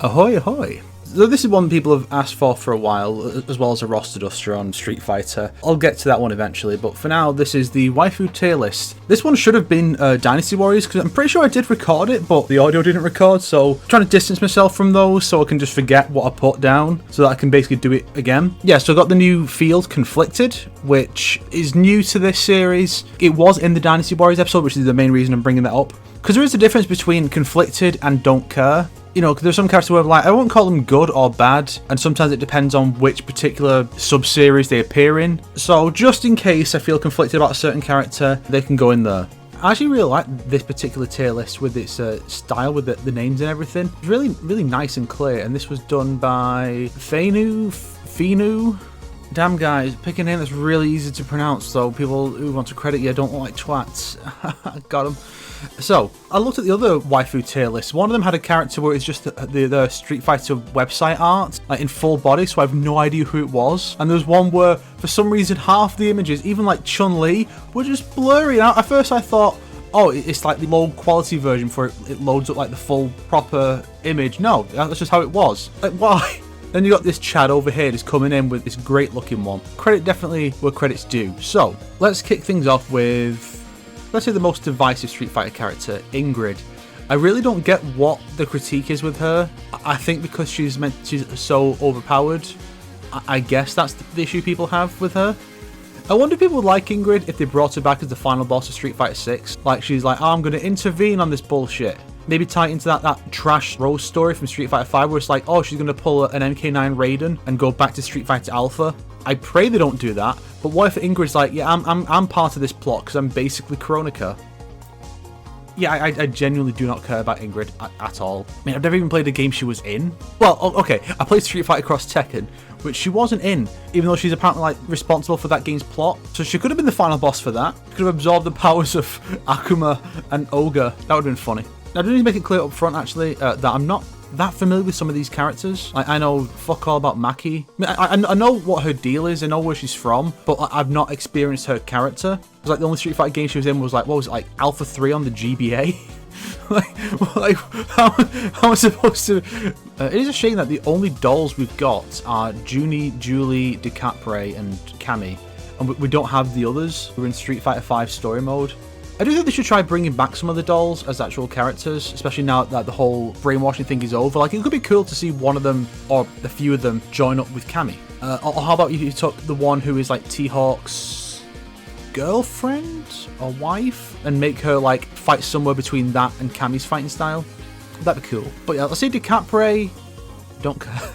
Ahoy, ahoy! So this is one people have asked for a while, as well as a roster duster on Street Fighter. I'll get to that one eventually, but for now, this is the Waifu tier list. This one should have been Dynasty Warriors, because I'm pretty sure I did record it, but the audio didn't record, so I'm trying to distance myself from those so I can just forget what I put down, so that I can basically do it again. Yeah, so I got the new field, Conflicted, which is new to this series. It was in the Dynasty Warriors episode, which is the main reason I'm bringing that up. Because there is a difference between Conflicted and Don't Care. You know, there's some characters where like I won't call them good or bad, and sometimes it depends on which particular sub-series they appear in. So just in case I feel conflicted about a certain character, they can go in there. I actually really like this particular tier list with its style, with the names and everything. It's really nice and clear, and this was done by Finu. Damn guys, pick a name that's really easy to pronounce so people who want to credit you don't look like twats. Got him. So, I looked at the other waifu tier list. One of them had a character where it's just the Street Fighter website art, like in full body, so I have no idea who it was. And there was one where, for some reason, half the images, even like Chun-Li, were just blurry. And at first I thought, oh, it's like the low quality version for it loads up like the full proper image. No, that's just how it was. Like, why? Then you got this Chad over here just coming in with this great looking one. Credit definitely where credit's due. So, let's kick things off with, let's say, the most divisive Street Fighter character, Ingrid. I really don't get what the critique is with her. I think because she's so overpowered, I guess that's the issue people have with her. I wonder if people would like Ingrid if they brought her back as the final boss of Street Fighter 6. Like, she's like, oh, I'm going to intervene on this bullshit. Maybe tie it into that trash Rose story from Street Fighter 5 where it's like, oh, she's going to pull an MK9 Raiden and go back to Street Fighter Alpha. I pray they don't do that, but what if Ingrid's like, yeah, I'm part of this plot because I'm basically Kronika. Yeah, I genuinely do not care about Ingrid at all. I mean, I've never even played a game she was in. Well, okay, I played Street Fighter Cross Tekken, which she wasn't in, even though she's apparently like responsible for that game's plot. So she could have been the final boss for that. Could have absorbed the powers of Akuma and Ogre. That would have been funny. Now, I do need to make it clear up front, actually, that I'm not that familiar with some of these characters. Like, I know fuck all about Maki. I mean, I know what her deal is, I know where she's from, but I've not experienced her character. It was like the only Street Fighter game she was in was like, what was it, like Alpha 3 on the GBA? like how am I supposed to... it is a shame that the only dolls we've got are Junie, Julie, DeCapre, and Cammy, and we don't have the others who are in Street Fighter 5 story mode. I do think they should try bringing back some of the dolls as actual characters, especially now that the whole brainwashing thing is over. Like, it could be cool to see one of them, or a few of them, join up with Cammy. Or how about you took the one who is like T-Hawk's girlfriend or wife and make her like fight somewhere between that and Cammy's fighting style? That'd be cool. But yeah, let's say DeCapre, don't care.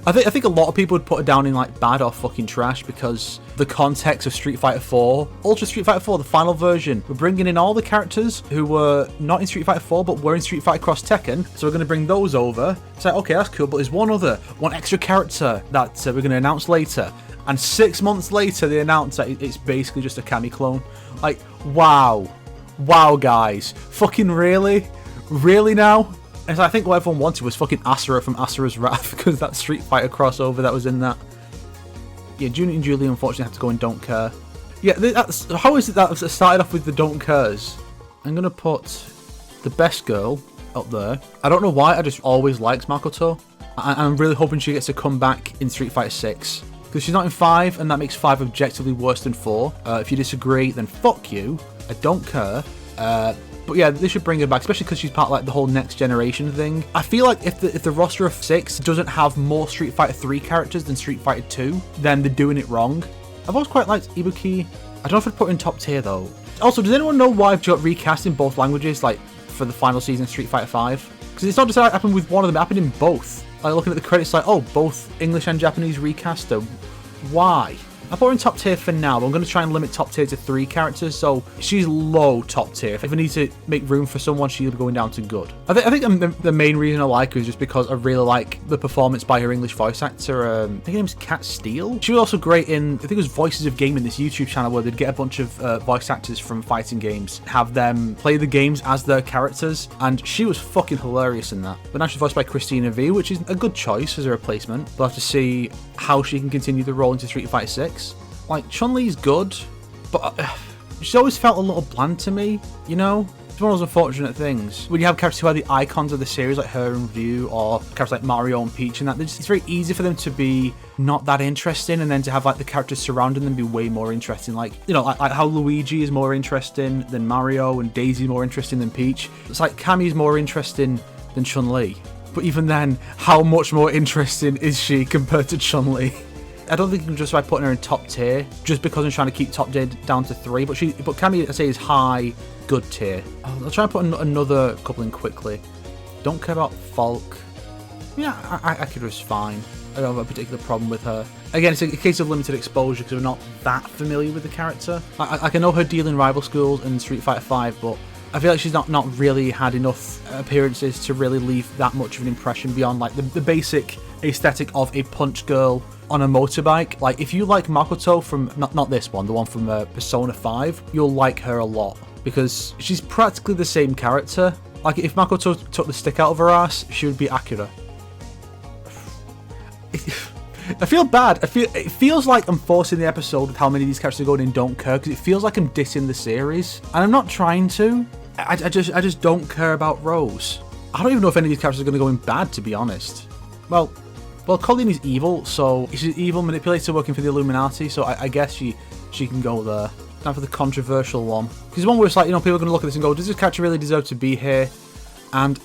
I think a lot of people would put it down in like bad or fucking trash because the context of Street Fighter 4, Ultra Street Fighter 4, the final version, we're bringing in all the characters who were not in Street Fighter 4 but were in Street Fighter Cross Tekken, so we're going to bring those over. It's like, okay, that's cool, but there's one extra character that we're going to announce later, and 6 months later they announce that it's basically just a Cammy clone. Like, wow, guys, fucking really now? And so I think what everyone wanted was fucking Asura from Asura's Wrath, because that Street Fighter crossover that was in that. Yeah, Junie and Julie unfortunately have to go in Don't Care. Yeah, how is it that it started off with the Don't Cares? I'm going to put the best girl up there. I don't know why, I just always liked Makoto. I'm really hoping she gets to come back in Street Fighter 6. Because she's not in 5, and that makes 5 objectively worse than 4. If you disagree, then fuck you. I don't care. But yeah, they should bring her back, especially because she's part of like the whole next generation thing. I feel like if the roster of 6 doesn't have more Street Fighter 3 characters than Street Fighter 2, then they're doing it wrong. I've always quite liked Ibuki. I don't know if I'd put her in top tier though. Also, does anyone know why I've got recast in both languages, like for the final season of Street Fighter 5? Because it's not just that it happened with one of them, it happened in both. Like looking at the credits, like, oh, both English and Japanese recast her. Why? I put her in top tier for now, but I'm going to try and limit top tier to 3 characters, so she's low top tier. If I need to make room for someone, she'll be going down to good. I think the main reason I like her is just because I really like the performance by her English voice actor. I think her name's Kat Steele. She was also great in, I think it was Voices of Gaming, this YouTube channel where they'd get a bunch of voice actors from fighting games, have them play the games as their characters, and she was fucking hilarious in that. But now she's voiced by Christina V, which is a good choice as a replacement. We'll have to see how she can continue the role into Street Fighter 6. Like, Chun-Li's good, but she's always felt a little bland to me, you know? It's one of those unfortunate things. When you have characters who are the icons of the series, like her and Ryu, or characters like Mario and Peach and that, it's very easy for them to be not that interesting, and then to have like the characters surrounding them be way more interesting. Like, you know, like how Luigi is more interesting than Mario, and Daisy is more interesting than Peach. It's like Cammy's more interesting than Chun-Li. But even then, how much more interesting is she compared to Chun-Li? I don't think you can justify putting her in top tier just because I'm trying to keep top tier down to 3. But Cammy, I say, is high, good tier. I'll try and put another couple in quickly. Don't care about Falk. Yeah, Akira's fine. I don't have a particular problem with her. Again, it's a case of limited exposure because we're not that familiar with the character. I know her deal in Rival Schools and Street Fighter V, but I feel like she's not really had enough appearances to really leave that much of an impression beyond like the basic aesthetic of a punch girl on a motorbike. Like, if you like Makoto from, not this one, the one from Persona 5, you'll like her a lot because she's practically the same character. Like, if Makoto took the stick out of her ass, she would be Akira. I feel bad. It feels like I'm forcing the episode with how many of these characters are going in don't care, because it feels like I'm dissing the series, and I'm not trying to. I just don't care about Rose. I don't even know if any of these characters are going to go in bad, to be honest. Well, Colleen is evil, so she's an evil manipulator working for the Illuminati, so I guess she can go there. Time for the controversial one. Because one where it's like, you know, people are going to look at this and go, does this character really deserve to be here? And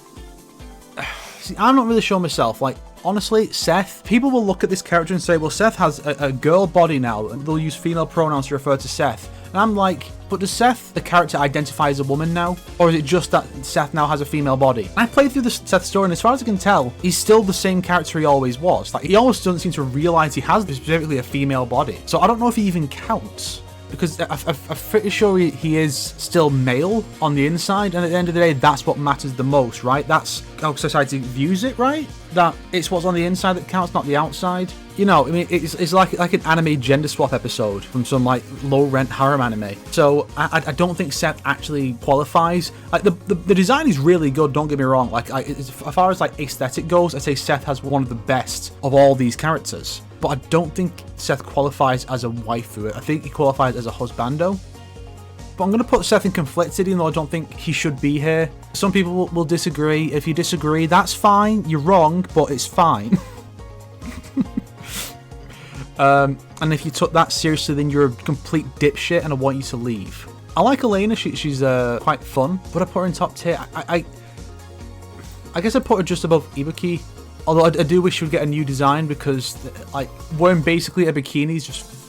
see, I'm not really sure myself. Like, honestly, Seth, people will look at this character and say, well, Seth has a girl body now, and they'll use female pronouns to refer to Seth. And I'm like, but does Seth, the character, identify as a woman now? Or is it just that Seth now has a female body? I played through the Seth story, and as far as I can tell, he's still the same character he always was. Like, he almost doesn't seem to realize he has specifically a female body. So I don't know if he even counts, because I'm pretty sure he is still male on the inside, and at the end of the day, that's what matters the most, right? That's how society views it, right? That it's what's on the inside that counts, not the outside. You know, I mean, it's like an anime gender swap episode from some like low-rent harem anime. So I don't think Seth actually qualifies. Like, the design is really good, don't get me wrong. Like, as far as like aesthetic goes, I'd say Seth has one of the best of all these characters. But I don't think Seth qualifies as a waifu. I think he qualifies as a husbando. But I'm going to put Seth in conflicted, even though I don't think he should be here. Some people will disagree. If you disagree, that's fine. You're wrong, but it's fine. And if you took that seriously, then you're a complete dipshit, and I want you to leave. I like Elena. She's quite fun, but I put her in top tier. I guess I put her just above Ibuki. Although I do wish she would get a new design, because like wearing basically a bikini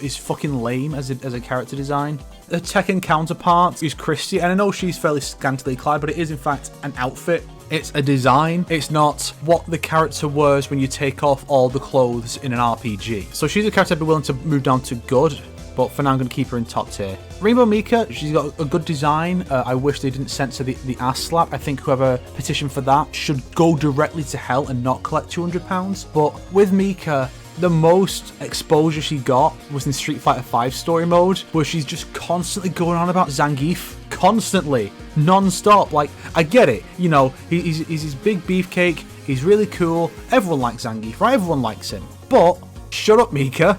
is fucking lame as a character design. The Tekken counterpart is Christy, and I know she's fairly scantily clad, but it is in fact an outfit. It's a design. It's not what the character wears when you take off all the clothes in an RPG. So she's a character I'd be willing to move down to good, but for now I'm going to keep her in top tier. Rainbow Mika, she's got a good design. I wish they didn't censor the ass slap. I think whoever petitioned for that should go directly to hell and not collect £200. But with Mika, the most exposure she got was in Street Fighter V story mode, where she's just constantly going on about Zangief. Constantly. Non-stop. Like, I get it. You know, he's his big beefcake. He's really cool. Everyone likes Zangief, right? Everyone likes him. But, shut up, Mika.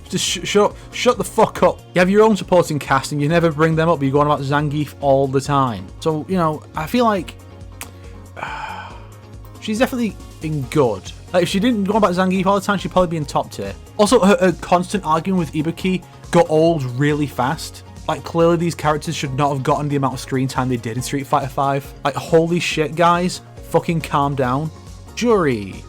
Just shut the fuck up. You have your own supporting cast and you never bring them up, but you go on about Zangief all the time. So, you know, I feel like she's definitely in good. Like, if she didn't go on about Zangief all the time, she'd probably be in top tier. Also, her constant arguing with Ibuki got old really fast. Like, clearly these characters should not have gotten the amount of screen time they did in Street Fighter V. Like, holy shit, guys. Fucking calm down. Jury.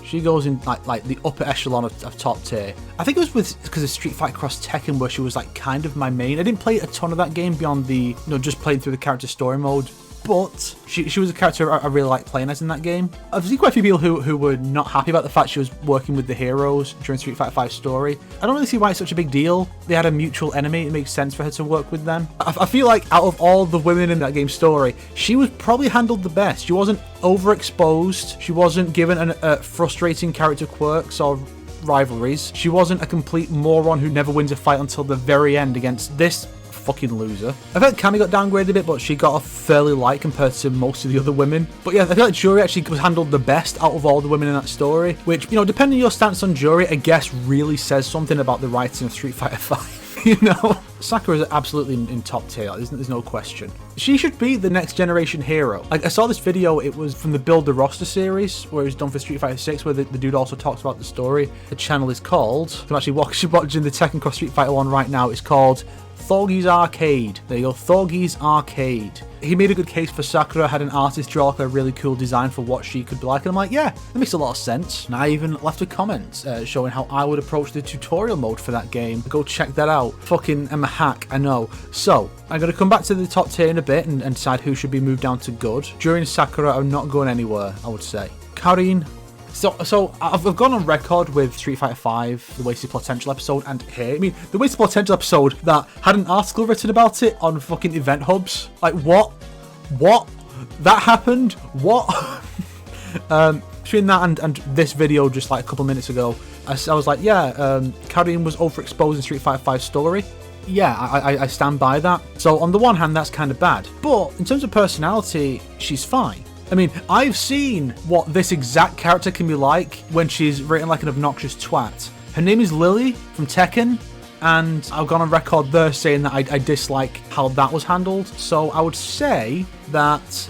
She goes in like the upper echelon of top tier. I think it was because of Street Fighter Cross Tekken, where she was like kind of my main. I didn't play a ton of that game beyond the, you know, just playing through the character story mode. But she was a character I really liked playing as in that game. I've seen quite a few people who were not happy about the fact she was working with the heroes during Street Fighter V story. I don't really see why it's such a big deal. They had a mutual enemy. It makes sense for her to work with them. I feel like out of all the women in that game story, she was probably handled the best. She wasn't overexposed. She wasn't given frustrating character quirks or rivalries. She wasn't a complete moron who never wins a fight until the very end against this fucking loser. I felt Cammy got downgraded a bit, but she got off fairly light compared to most of the other women. But yeah, I feel like Jury actually was handled the best out of all the women in that story, which, you know, depending on your stance on Jury, I guess really says something about the writing of Street Fighter V, you know? Sakura is absolutely in top tier, there's no question. She should be the next generation hero. Like, I saw this video, it was from the Build the Roster series, where it was done for Street Fighter 6, where the dude also talks about the story. The channel is called, I'm actually watching the Tekken Cross Street Fighter 1 right now, it's called Thorgy's Arcade. There you go, Thorgy's Arcade. He made a good case for Sakura, had an artist draw like a really cool design for what she could be like, and I'm like, yeah, that makes a lot of sense. And I even left a comment showing how I would approach the tutorial mode for that game. Go check that out. Fucking I'm a hack, I know. So, I'm going to come back to the top tier in a bit and decide who should be moved down to good. During Sakura, I'm not going anywhere, I would say. Karin. So I've gone on record with Street Fighter 5, the Wasted Potential episode, and here, I mean, the Wasted Potential episode that had an article written about it on fucking Event Hubs. Like, what? What? That happened? What? Between that and this video just like a couple minutes ago, I was like, yeah, Karin was overexposed in Street Fighter 5 story. Yeah, I stand by that. So on the one hand, that's kind of bad. But in terms of personality, she's fine. I mean, I've seen what this exact character can be like when she's written like an obnoxious twat. Her name is Lily from Tekken, and I've gone on record there saying that I dislike how that was handled. So I would say that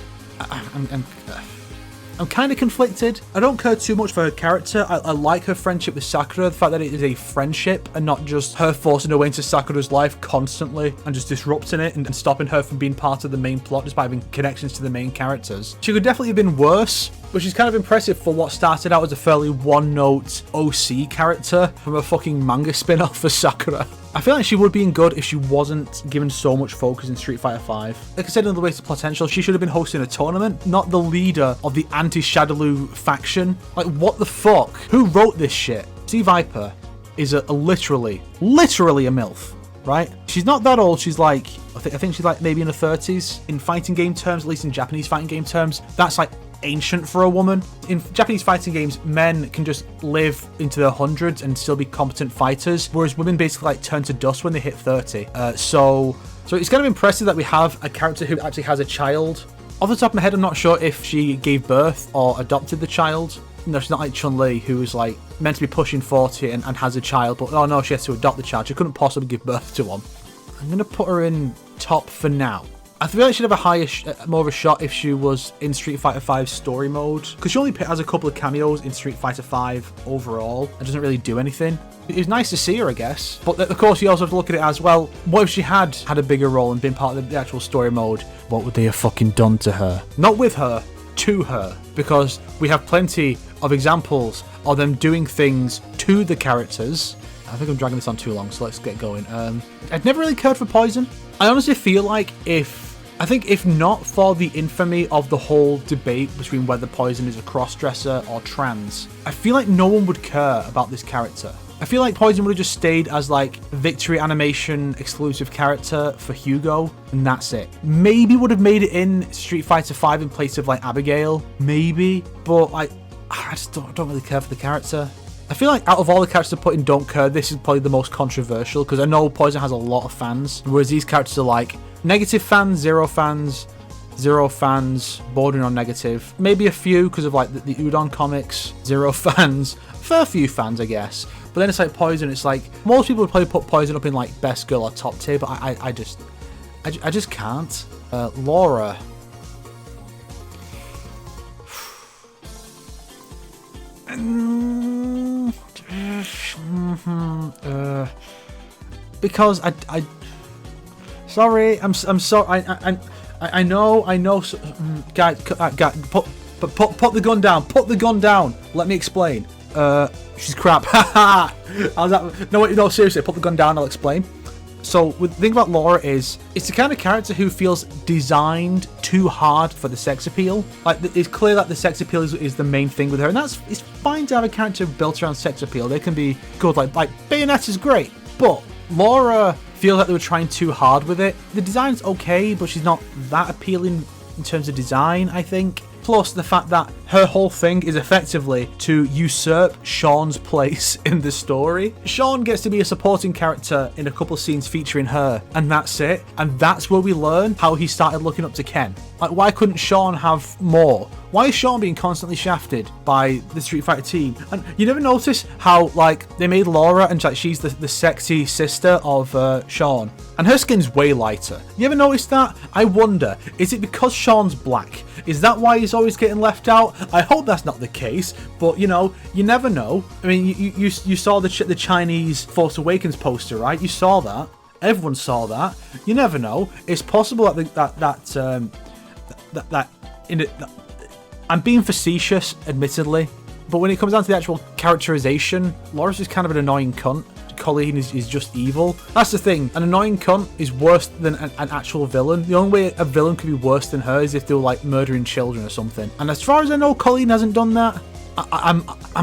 I'm kind of conflicted. I don't care too much for her character. I like her friendship with Sakura, the fact that it is a friendship and not just her forcing her way into Sakura's life constantly and just disrupting it and stopping her from being part of the main plot just by having connections to the main characters. She could definitely have been worse, but she's kind of impressive for what started out as a fairly one-note OC character from a fucking manga spin-off for Sakura. I feel like she would be in good if she wasn't given so much focus in Street Fighter 5. Like I said in the Wasted Potential, she should have been hosting a tournament, not the leader of the anti-Shadaloo faction. Like, what the fuck? Who wrote this shit? C. Viper is literally a MILF, right? She's not that old. She's like, I think she's like maybe in her 30s. In fighting game terms, at least in Japanese fighting game terms, that's like ancient for a woman. In Japanese fighting games, men can just live into their hundreds and still be competent fighters, whereas women basically like turn to dust when they hit 30. So it's kind of impressive that we have a character who actually has a child. Off the top of my head, I'm not sure if she gave birth or adopted the child. No, she's not like Chun-Li, who was like meant to be pushing 40 and has a child, but oh no, she has to adopt the child. She couldn't possibly give birth to one. I'm gonna put her in top for now. I feel like she'd have a higher, more of a shot if she was in Street Fighter 5 story mode, because she only has a couple of cameos in Street Fighter 5 overall and doesn't really do anything. It was nice to see her, I guess, but of course you also have to look at it as, well, what if she had a bigger role and been part of the actual story mode? What would they have fucking done to her? Not with her, to her, because we have plenty of examples of them doing things to the characters. I think I'm dragging this on too long, so let's get going. I've never really cared for Poison. I honestly feel like if not for the infamy of the whole debate between whether Poison is a cross-dresser or trans, I feel like no one would care about this character. I feel like Poison would have just stayed as like Victory Animation exclusive character for Hugo, and that's it. Maybe would have made it in Street Fighter 5 in place of like Abigail, maybe, but I just don't really care for the character. I feel like out of all the characters to put in Don't Care, this is probably the most controversial, because I know Poison has a lot of fans, whereas these characters are like negative fans, zero fans, bordering on negative. Maybe a few because of like the Udon comics, zero fans, fair few fans, I guess. But then it's like Poison, it's like most people would probably put Poison up in like best girl or top tier, but I just can't. Laura. Because sorry, I'm sorry. I know. Guys, put the gun down. Put the gun down. Let me explain. She's crap. How's that? No, seriously, put the gun down. I'll explain. So the thing about Laura is, it's the kind of character who feels designed too hard for the sex appeal. Like, it's clear that the sex appeal is the main thing with her, and it's fine to have a character built around sex appeal. They can be good. Like Bayonetta is great, but Laura feels like they were trying too hard with it. The design's okay, but she's not that appealing in terms of design, I think. Plus, the fact that her whole thing is effectively to usurp Sean's place in the story. Sean gets to be a supporting character in a couple scenes featuring her, and that's it. And that's where we learn how he started looking up to Ken. Like, why couldn't Sean have more? Why is Sean being constantly shafted by the Street Fighter team? And you never notice how, like, they made Laura and like she's the sexy sister of Sean, and her skin's way lighter. You ever notice that? I wonder, is it because Sean's black? Is that why he's always getting left out? I hope that's not the case, but you know, you never know. I mean, you saw the Chinese Force Awakens poster, right? You saw that. Everyone saw that. You never know. It's possible that I'm being facetious, admittedly, but when it comes down to the actual characterization, Laura's just kind of an annoying cunt. Colleen is just evil. That's the thing. An annoying cunt is worse than an actual villain. The only way a villain could be worse than her is if they were like murdering children or something. And as far as I know, Colleen hasn't done that. I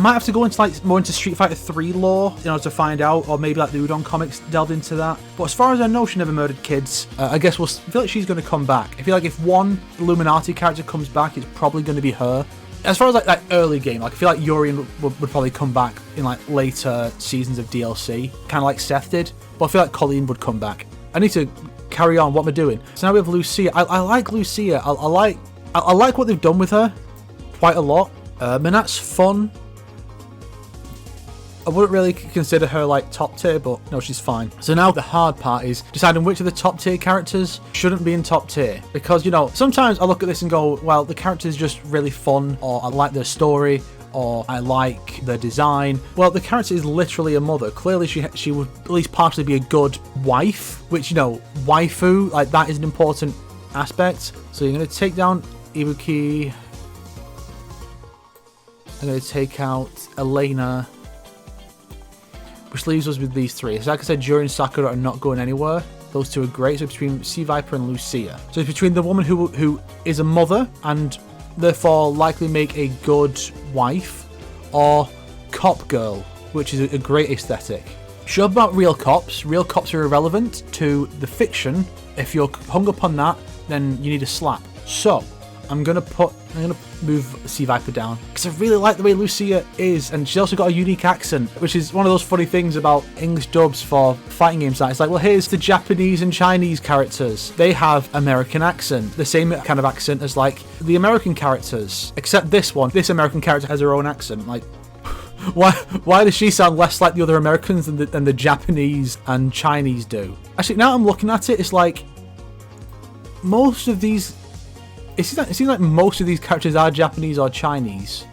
might have to go into like more into Street Fighter 3 lore in order to find out, or maybe like the Udon comics delved into that. But as far as I know, she never murdered kids. I guess I feel like she's going to come back. I feel like if one Illuminati character comes back, it's probably going to be her. As far as like that early game, like I feel like Yurian would probably come back in like later seasons of DLC, kind of like Seth did. But I feel like Colleen would come back. I need to carry on. What am I doing? So now we have Lucia. I like Lucia. I like what they've done with her quite a lot. And that's fun. I wouldn't really consider her like top tier, but no, she's fine. So now the hard part is deciding which of the top tier characters shouldn't be in top tier. Because, you know, sometimes I look at this and go, well, the character is just really fun, or I like their story, or I like their design. Well, the character is literally a mother. Clearly, she would at least partially be a good wife, which, you know, waifu, like that is an important aspect. So you're going to take down Ibuki. I'm going to take out Elena, which leaves us with these three. So like I said, Juri and Sakura are not going anywhere. Those two are great. So it's between Sea Viper and Lucia. So it's between the woman who is a mother and therefore likely make a good wife, or Cop Girl, which is a great aesthetic. Sure about real cops. Real cops are irrelevant to the fiction. If you're hung up on that, then you need a slap. So I'm gonna move Sea Viper down because I really like the way Lucia is, and she's also got a unique accent, which is one of those funny things about English dubs for fighting games. That it's like, well, here's the Japanese and Chinese characters. They have American accent, the same kind of accent as like the American characters, except this American character has her own accent. Like, why does she sound less like the other Americans than the Japanese and Chinese do? Actually, now I'm looking at it, it's like most of these. It seems like most of these characters are Japanese or Chinese.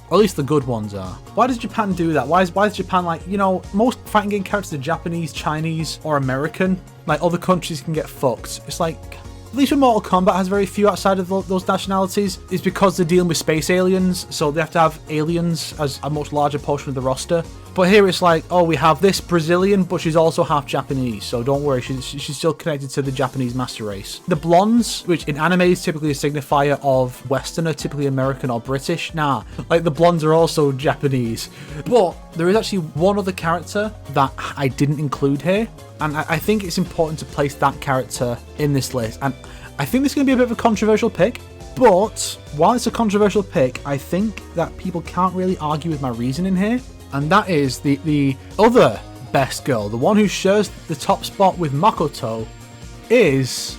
Or at least the good ones are. Why does Japan do that? Why is Japan like, you know, most fighting game characters are Japanese, Chinese, or American. Like, other countries can get fucked. It's like, at least when Mortal Kombat has very few outside of those nationalities, is because they're dealing with space aliens, so they have to have aliens as a much larger portion of the roster. But here it's like, oh, we have this Brazilian, but she's also half Japanese, so don't worry, she's still connected to the Japanese master race. The blondes, which in anime is typically a signifier of Westerner, typically American or British, nah, like the blondes are also Japanese. But there is actually one other character that I didn't include here, and I think it's important to place that character in this list. And I think this is going to be a bit of a controversial pick, but while it's a controversial pick, I think that people can't really argue with my reasoning here. And that is the other best girl, the one who shares the top spot with Makoto, is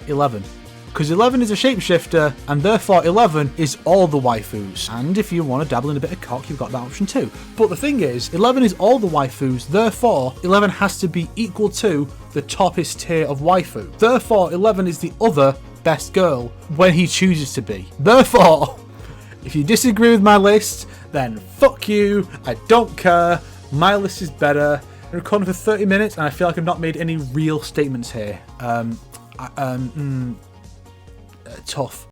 11. Because 11 is a shapeshifter, and therefore 11 is all the waifus. And if you want to dabble in a bit of cock, you've got that option too. But the thing is, 11 is all the waifus, therefore 11 has to be equal to the toppest tier of waifu. Therefore 11 is the other best girl when he chooses to be. Therefore, if you disagree with my list, then fuck you, I don't care, my list is better. I'm recording for 30 minutes and I feel like I've not made any real statements here. Tough.